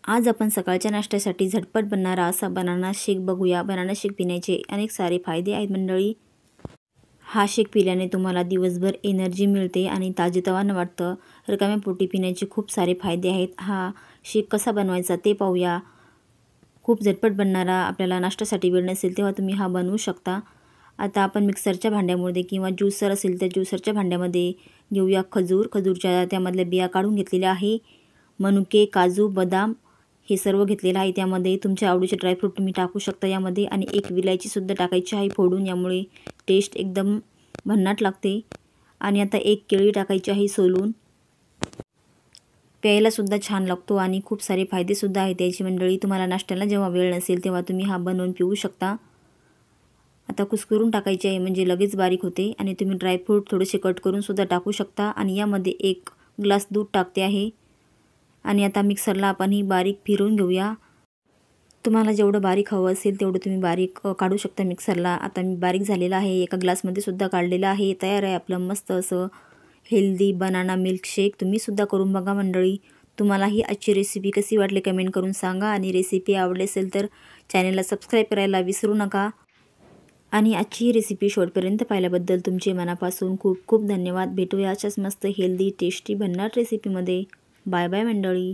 आज आपण सकाळच्या नाश्त्यासाठी झटपट बनणारा असा बनाना शेक बघूया। बनाना शेक पिण्याचे अनेक सारे फायदे आहेत मंडळी। हा शेक पिल्याने तुम्हाला दिवसभर एनर्जी मिळते आणि ताजेतवानं वाटतं। रिकाम्या पोटी पिण्याचे खूप सारे फायदे आहेत। हा शेक कसा बनवायचा ते पाहूया। खूप झटपट बनणारा, आपल्याला नाश्त्यासाठी वेळ नसेल तेव्हा तुम्ही हा बनवू शकता। आता आपण मिक्सरच्या भांड्यामध्ये किंवा ज्यूसर असेल तर ज्यूसरच्या भांड्यामध्ये घेऊया खजूर। खजूरच्या त्यामधल्या बिया काढून घेतलेल्या आहे। मनुके, काजू, बदाम हे सर्व घेतलेलं आहे। त्यामध्ये तुमच्या आवडीचे ड्रायफ्रूट तुम्ही टाकू शकता यामध्ये, आणि एक विलायची सुद्धा टाकायची आहे फोडून, यामुळे टेस्ट एकदम भन्नाट लागते। आणि आता एक केळी टाकायची आहे सोलून। प्यायला सुद्धा छान लागतो आणि खूप सारे फायदे सुद्धा आहेत याची मंडळी। तुम्हाला नाश्त्याला जेव्हा वेळ नसेल तेव्हा तुम्ही हा बनवून पिऊ शकता। आता कुस्करून टाकायचे आहे म्हणजे लगेच बारीक होते, आणि तुम्ही ड्रायफ्रूट थोडेसे कट करून सुद्धा टाकू शकता। आणि यामध्ये 1 ग्लास दूध टाकते आहे, आणि आता मिक्सरला आपण ही बारीक फिरवून घेऊया। तुम्हाला जेवढं बारीक हवं असेल तेवढं तुम्ही बारीक काढू शकता मिक्सरला। आता मी बारीक झालेला आहे, एका ग्लासमध्ये सुद्धा काढलेलं आहे। तयार आहे आपलं मस्त असं हेल्दी बनाना मिल्कशेक। तुम्ही सुद्धा करून बघा मंडळी। तुम्हाला ही आजची रेसिपी कशी वाटली कमेंट करून सांगा, आणि रेसिपी आवडली असेल तर चॅनलला सबस्क्राईब करायला विसरू नका। आणि आजची रेसिपी शेवटपर्यंत पाहिल्याबद्दल तुमचे मनापासून खूप खूप धन्यवाद। भेटूया अशाच मस्त हेल्दी टेस्टी भन्नाट रेसिपीमध्ये। बाय बाय मंडळी।